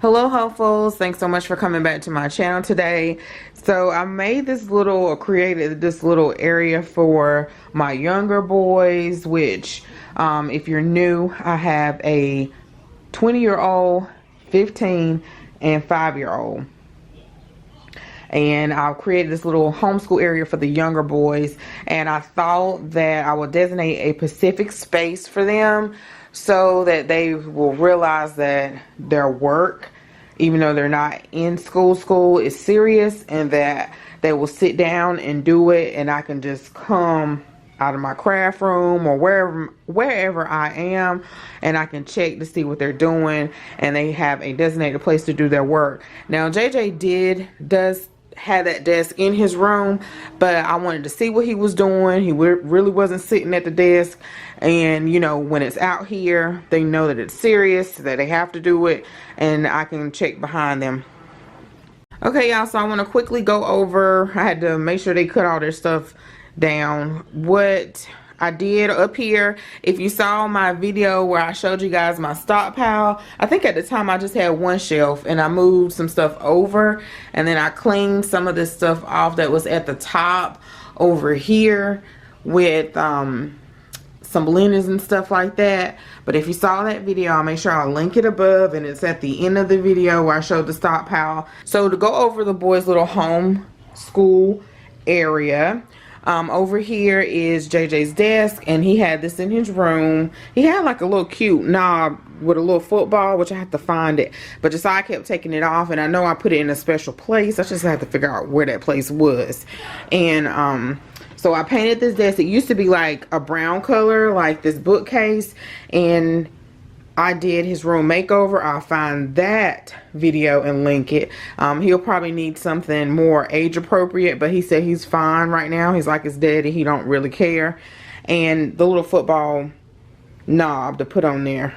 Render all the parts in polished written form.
Hello hopefuls, thanks so much for coming back to my channel today. So I made this little, or created this little area for my younger boys, which if you're new, I have a 20-year-old, 15 and 5-year-old. And I've created this little homeschool area for the younger boys, and I thought that I would designate a specific space for them so that they will realize that their work, even though they're not in school is serious, and that they will sit down and do it, and I can just come out of my craft room or wherever I am, and I can check to see what they're doing, and they have a designated place to do their work. Now JJ does had that desk in his room, but I wanted to see what he was doing. He really wasn't sitting at the desk, and you know, when it's out here, they know that it's serious, that they have to do it, and I can check behind them. Okay y'all, so I want to quickly go over, I had to make sure they cut all their stuff down. What I did up here, if you saw my video where I showed you guys my stockpile, I think at the time I just had one shelf, and I moved some stuff over, and then I cleaned some of this stuff off that was at the top over here with some linens and stuff like that. But if you saw that video, I'll make sure I'll link it above, and it's at the end of the video where I showed the stockpile. So to go over the boys' little home school area, over here is JJ's desk, and he had this in his room. He had like a little cute knob with a little football, which I have to find it, but just I kept taking it off, and I know I put it in a special place. I just had to figure out where that place was. And so I painted this desk. It used to be like a brown color, like this bookcase, and I did his room makeover. I'll find that video and link it. He'll probably need something more age appropriate, but he said he's fine right now. He's like his daddy, he don't really care. And the little football knob to put on there.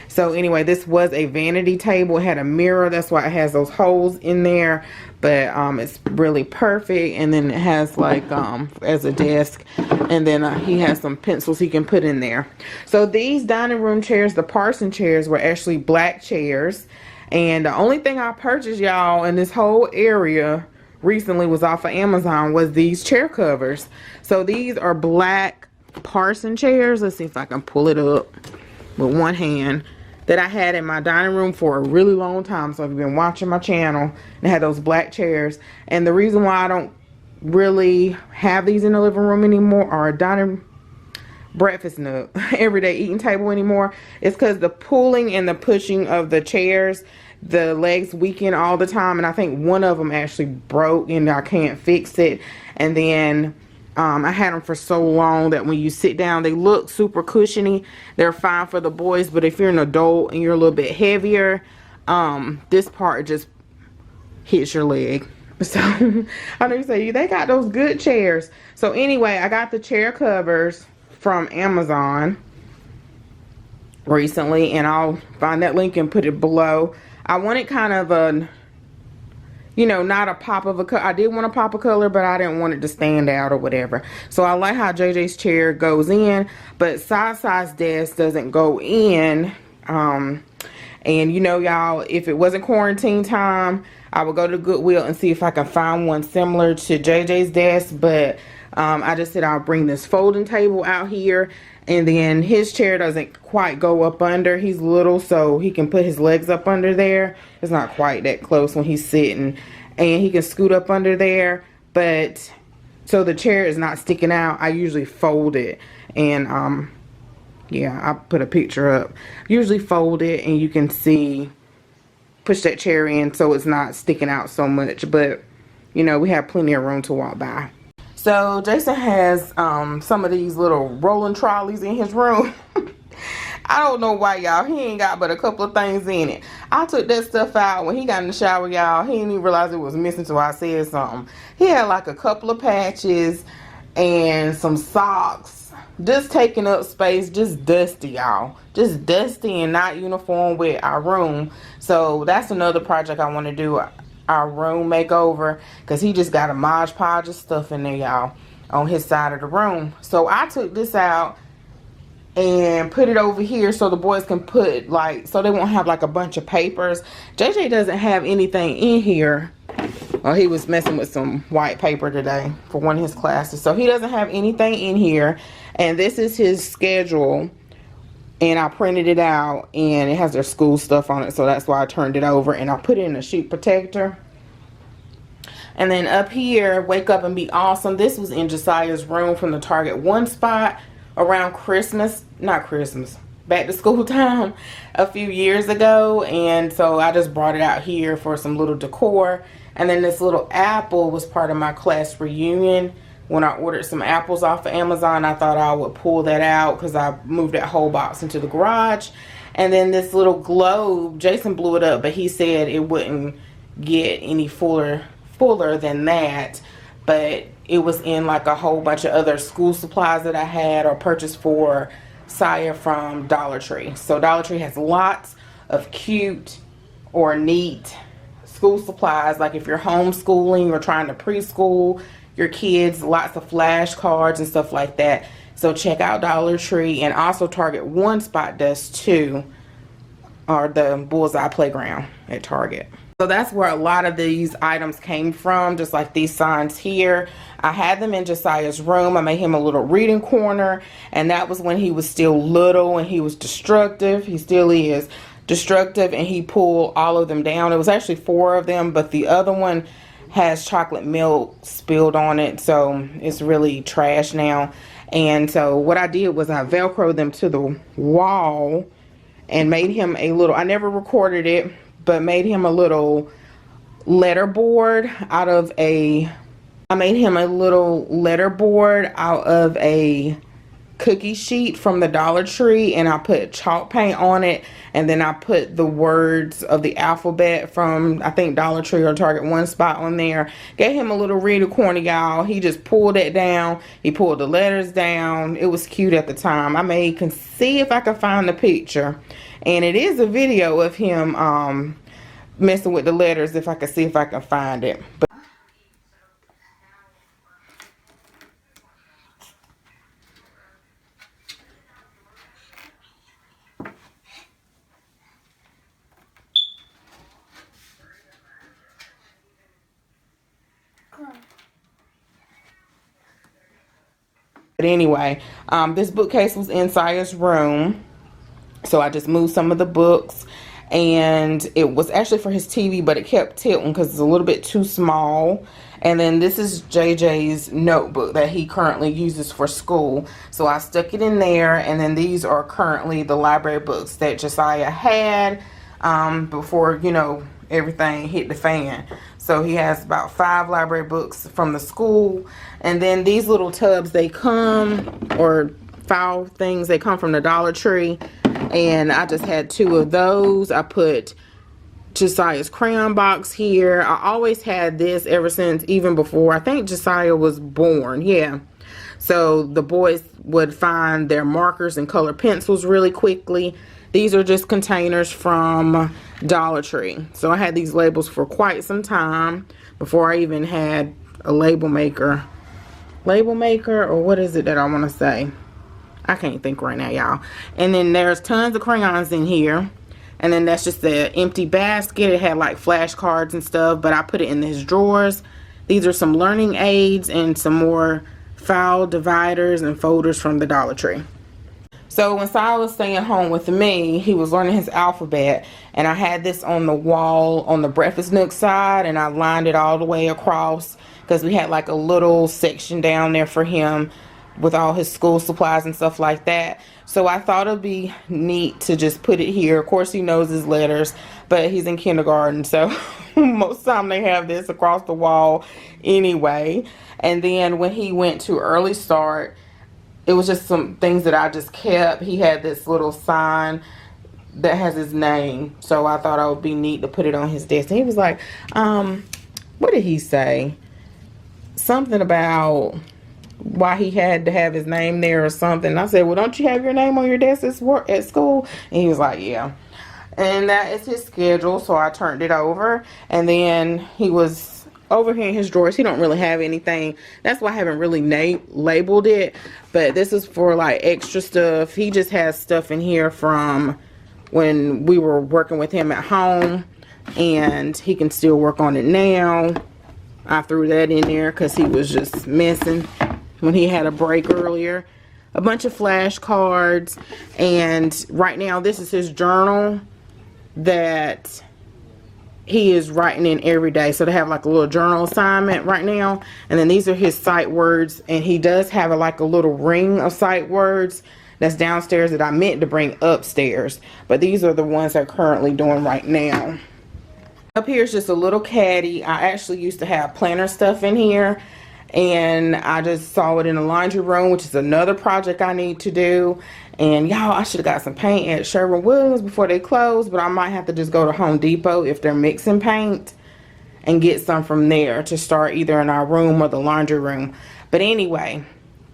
So anyway, this was a vanity table. It had a mirror, that's why it has those holes in there, but it's really perfect. And then it has like as a desk, and then he has some pencils he can put in there. So these dining room chairs, the Parson chairs, were actually black chairs, and the only thing I purchased, y'all, in this whole area recently was off of Amazon, was these chair covers. So these are black Parson chairs. Let's see if I can pull it up with one hand, that I had in my dining room for a really long time. So if you've been watching my channel, and had those black chairs. And the reason why I don't really have these in the living room anymore, or a dining breakfast nook, everyday eating table anymore, is because the pulling and the pushing of the chairs, the legs weaken all the time, and I think one of them actually broke and I can't fix it. And then I had them for so long that when you sit down, they look super cushiony. They're fine for the boys, but if you're an adult and you're a little bit heavier, this part just hits your leg. So I know you say they got those good chairs. So anyway, I got the chair covers from Amazon recently, and I'll find that link and put it below. I wanted kind of a, you know, not a pop of a color. I did want to pop a color, but I didn't want it to stand out or whatever. So I like how JJ's chair goes in, but size desk doesn't go in. And you know, y'all, if it wasn't quarantine time, I would go to Goodwill and see if I can find one similar to JJ's desk. But I just said I'll bring this folding table out here, and then his chair doesn't quite go up under. He's little, so he can put his legs up under there. It's not quite that close when he's sitting, and he can scoot up under there. But so the chair is not sticking out. I usually fold it, and yeah, I put a picture up. Usually fold it, and you can see, push that chair in so it's not sticking out so much. But you know, we have plenty of room to walk by. So Jason has some of these little rolling trolleys in his room. I don't know why, y'all. He ain't got but a couple of things in it. I took that stuff out when he got in the shower, y'all. He didn't even realize it was missing, so I said something. He had like a couple of patches and some socks, just taking up space, just dusty, y'all. Just dusty and not uniform with our room. So that's another project I want to do, our room makeover, because he just got a modge podge of stuff in there, y'all, on his side of the room. So I took this out and put it over here so the boys can put, like, so they won't have like a bunch of papers. JJ doesn't have anything in here. Oh, he was messing with some white paper today for one of his classes, so he doesn't have anything in here. And this is his schedule, and I printed it out, and it has their school stuff on it, so that's why I turned it over, and I put it in a sheet protector. And then up here, Wake Up and Be Awesome. This was in Josiah's room from the Target One spot around Christmas, not Christmas, back to school time a few years ago. And so I just brought it out here for some little decor. And then this little apple was part of my class reunion. When I ordered some apples off of Amazon, I thought I would pull that out because I moved that whole box into the garage. And then this little globe, Jason blew it up, but he said it wouldn't get any fuller than that. But it was in like a whole bunch of other school supplies that I had or purchased for Saya from Dollar Tree. So Dollar Tree has lots of cute or neat school supplies, like if you're homeschooling or trying to preschool your kids, lots of flashcards and stuff like that. So check out Dollar Tree, and also Target One spot does too, or the Bullseye Playground at Target. So that's where a lot of these items came from, just like these signs here. I had them in Josiah's room. I made him a little reading corner, and that was when he was still little and he was destructive. He still is destructive, and he pulled all of them down. It was actually 4 of them, but the other one has chocolate milk spilled on it, so it's really trash now. And so what I did was I velcroed them to the wall and made him a little, I never recorded it, but made him a little letter board out of a, I made him a little letter board out of a cookie sheet from the Dollar Tree, and I put chalk paint on it, and then I put the words of the alphabet from, I think, Dollar Tree or Target One spot on there. Gave him a little reader corner, y'all. He just pulled it down. He pulled the letters down. It was cute at the time. I can see if I can find the picture, and it is a video of him messing with the letters, if I can see if I can find it. But anyway, this bookcase was in Saya's room, so I just moved some of the books, and it was actually for his TV, but it kept tilting because it's a little bit too small. And then this is JJ's notebook that he currently uses for school, so I stuck it in there. And then these are currently the library books that Josiah had before, you know, everything hit the fan. So he has about 5 library books from the school. And then these little tubs, they come, or file things, they come from the Dollar Tree, and I just had 2 of those. I put Josiah's crayon box here. I always had this ever since, even before I think Josiah was born. Yeah, so the boys would find their markers and color pencils really quickly. These are just containers from Dollar Tree. So I had these labels for quite some time before I even had a label maker. Label maker, or what is it that I want to say? I can't think right now, y'all. And then there's tons of crayons in here. And then that's just the empty basket. It had like flashcards and stuff, but I put it in these drawers. These are some learning aids and some more file dividers and folders from the Dollar Tree. So when Silas was staying home with me, he was learning his alphabet, and I had this on the wall on the breakfast nook side, and I lined it all the way across because we had like a little section down there for him with all his school supplies and stuff like that. So I thought it'd be neat to just put it here. Of course, he knows his letters, but he's in kindergarten, so most of the time they have this across the wall anyway. And then when he went to early start, it was just some things that I just kept. He had this little sign that has his name, so I thought it would be neat to put it on his desk. And he was like, what did he say? Something about why he had to have his name there or something. I said, well, don't you have your name on your desk at school? And he was like, yeah. And that is his schedule, so I turned it over. And then he was over here in his drawers, he don't really have anything. That's why I haven't really labeled it. But this is for like extra stuff. He just has stuff in here from when we were working with him at home, and he can still work on it now. I threw that in there because he was just messing when he had a break earlier. A bunch of flashcards, and right now this is his journal that he is writing in every day. So they have like a little journal assignment right now, and then these are his sight words, and he does have like a little ring of sight words that's downstairs that I meant to bring upstairs, but these are the ones they're currently doing right now. Up here is just a little caddy. I actually used to have planner stuff in here, and I just saw it in the laundry room, which is another project I need to do. And y'all, I should have got some paint at Sherwin-Williams before they close, but I might have to just go to Home Depot if they're mixing paint and get some from there to start either in our room or the laundry room. But anyway,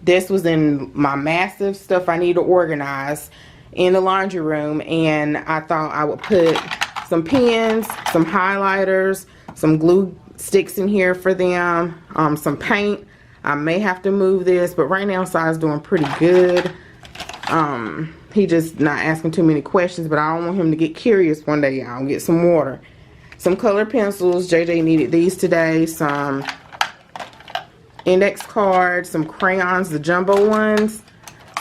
this was in my massive stuff I need to organize in the laundry room, and I thought I would put some pens, some highlighters, some glue sticks in here for them, some paint. I may have to move this, but right now Si's doing pretty good. He just not asking too many questions, but I don't want him to get curious one day, y'all. Get some water. Some colored pencils. JJ needed these today. Some index cards, some crayons, the jumbo ones,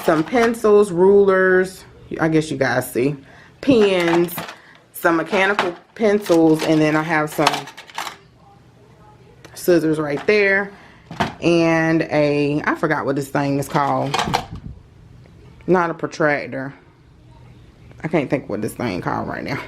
some pencils, rulers, I guess you guys see, pens, some mechanical pencils, and then I have some scissors right there, and I forgot what this thing is called. Not a protractor. I can't think what this thing called right now.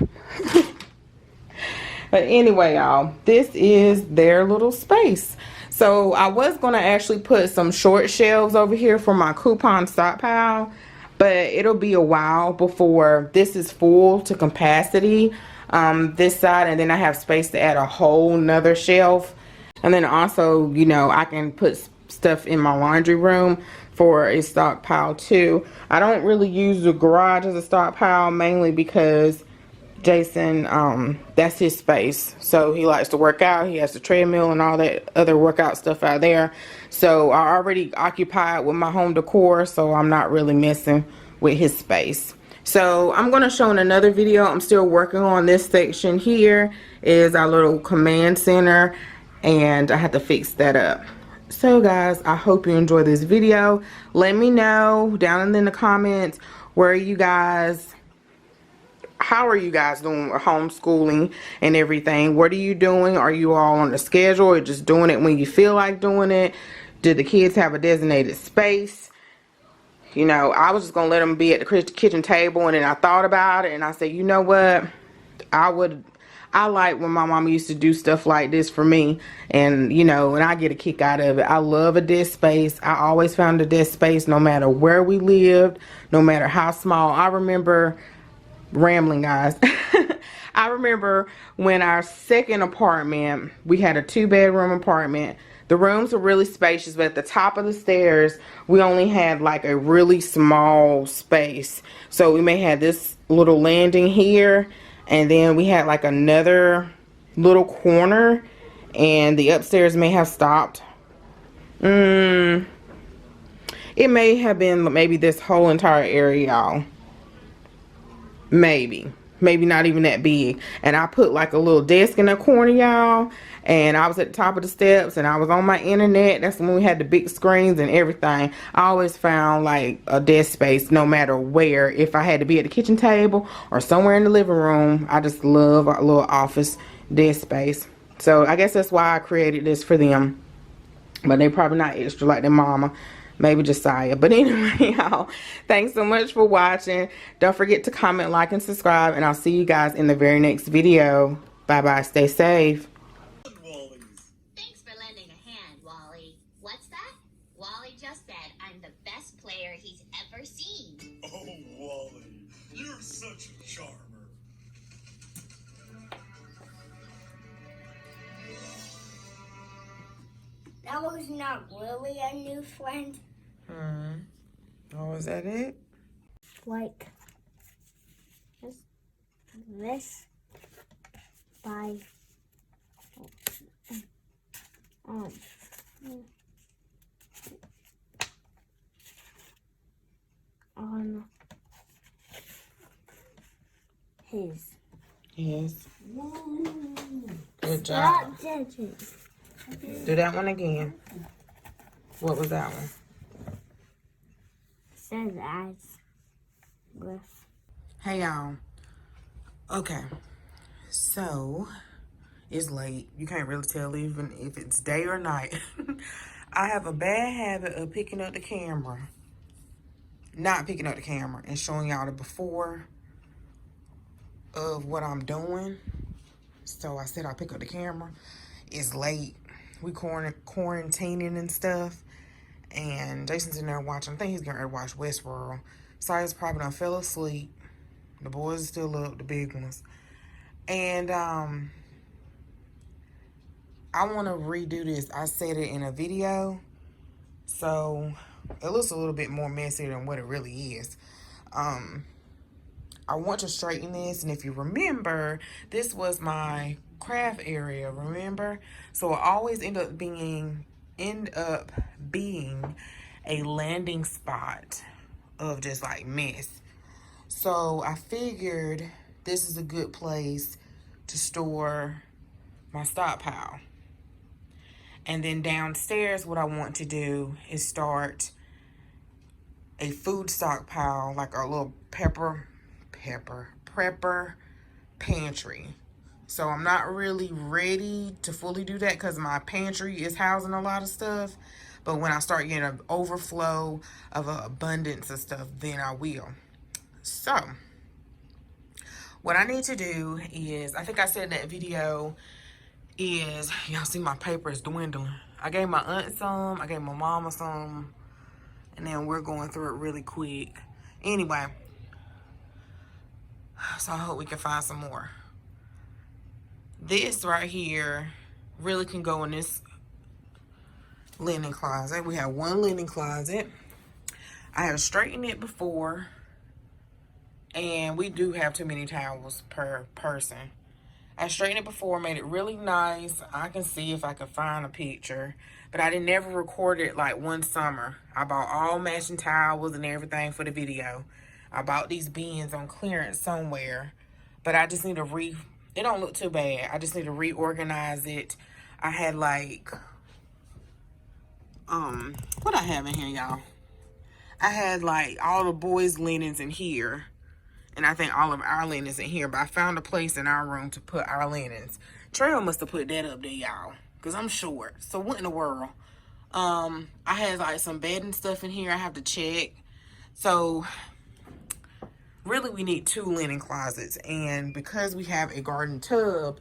But anyway, y'all, this is their little space. So I was going to actually put some short shelves over here for my coupon stockpile, but it'll be a while before this is full to capacity, this side, and then I have space to add a whole nother shelf. And then also, you know, I can put stuff in my laundry room for a stockpile too. I don't really use the garage as a stockpile, mainly because Jason, that's his space. So he likes to work out. He has the treadmill and all that other workout stuff out there. So I already occupied with my home decor, so I'm not really messing with his space. So I'm going to show in another video. I'm still working on this section. Here is our little command center, and I have to fix that up. So guys, I hope you enjoyed this video. Let me know down in the comments how are you guys doing with homeschooling and everything? What are you doing? Are you all on the schedule or just doing it when you feel like doing it? Did the kids have a designated space? You know, I was just gonna let them be at the kitchen table, and then I thought about it and I said, you know what, I like when my mama used to do stuff like this for me, and you know, and I get a kick out of it. I love a desk space. I always found a desk space no matter where we lived, no matter how small. I remember rambling, guys. I remember when our second apartment, we had a 2-bedroom apartment. The rooms were really spacious, but at the top of the stairs, we only had like a really small space. So we may have this little landing here, and then we had like another little corner, and the upstairs may have stopped. It may have been maybe this whole entire area, y'all. Maybe not even that big. And I put like a little desk in the corner, y'all, and I was at the top of the steps, and I was on my internet. That's when we had the big screens and everything. I always found like a desk space no matter where. If I had to be at the kitchen table or somewhere in the living room, I just love a little office desk space. So I guess that's why I created this for them, but they probably not extra like their mama. Maybe Josiah. But anyway, y'all, thanks so much for watching. Don't forget to comment, like, and subscribe, and I'll see you guys in the very next video. Bye bye. Stay safe. Thanks for lending a hand, Wally. What's that? Wally just said I'm the best player he's ever seen. Oh, Wally, you're such a charmer. That was not really a new friend. Oh, is that it? Like this by on his. Yes. Good Stop job. judging. Do that one again. What was that one? Says eyes. With. Hey y'all. Okay. So it's late. You can't really tell even if it's day or night. I have a bad habit of picking up the camera. Not picking up the camera and showing y'all the before of what I'm doing. So I said I'll pick up the camera. It's late. We quarantining and stuff. And Jason's in there watching. I think he's getting ready to watch Westworld. Silas probably done fell asleep. The boys are still up, the big ones. And I want to redo this. I said it in a video. So it looks a little bit more messy than what it really is. I want to straighten this, and if you remember, this was my craft area, remember? So it always end up being a landing spot of just like mess. So I figured this is a good place to store my stockpile. And then downstairs, what I want to do is start a food stockpile, like a little prepper pantry. So I'm not really ready to fully do that because my pantry is housing a lot of stuff. But when I start getting an overflow of an abundance of stuff, then I will. So what I need to do is, I think I said in that video, is y'all see my paper is dwindling. I gave my aunt some, I gave my mama some, and then we're going through it really quick. Anyway, so I hope we can find some more. This right here really can go in this linen closet. We have one linen closet. I have straightened it before, and we do have too many towels per person. I straightened it before, made it really nice. I can see if I can find a picture, but I didn't never record it like one summer. I bought all matching towels and everything for the video. I bought these bins on clearance somewhere, but I just need to it don't look too bad. I just need to reorganize it. I had like, what I have in here, y'all? I had like all the boys' linens in here. And I think all of our linens in here. But I found a place in our room to put our linens. Trail must have put that up there, y'all. Because I'm short. So what in the world? I had like some bedding stuff in here I have to check. So really we need 2 linen closets. And because we have a garden tub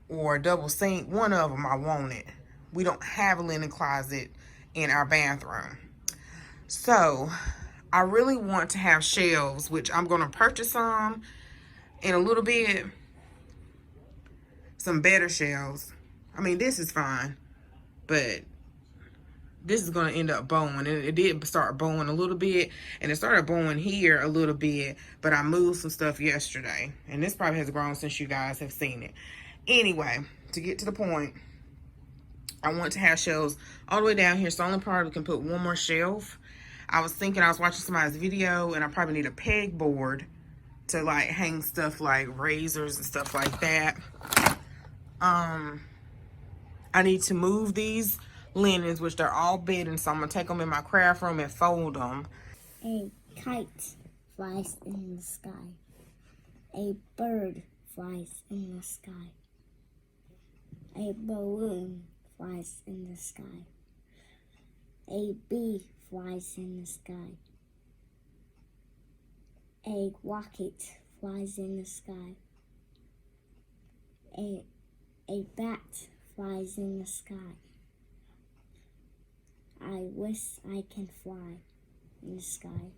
or a double sink, one of them I wanted. We don't have a linen closet in our bathroom. So I really want to have shelves, which I'm going to purchase some in a little bit. Some better shelves. I mean, this is fine, but this is going to end up bowing. It did start bowing a little bit, and it started bowing here a little bit, but I moved some stuff yesterday, and this probably has grown since you guys have seen it. Anyway, to get to the point, I want to have shelves all the way down here, so I only probably can put one more shelf. I was thinking, I was watching somebody's video, and I probably need a pegboard to like hang stuff like razors and stuff like that. I need to move these linens, which they're all bedding, so I'm gonna take them in my craft room and fold them. A kite flies in the sky. A bird flies in the sky. A balloon flies in the sky. A bee flies in the sky. A rocket flies in the sky. A bat flies in the sky. I wish I can fly in the sky.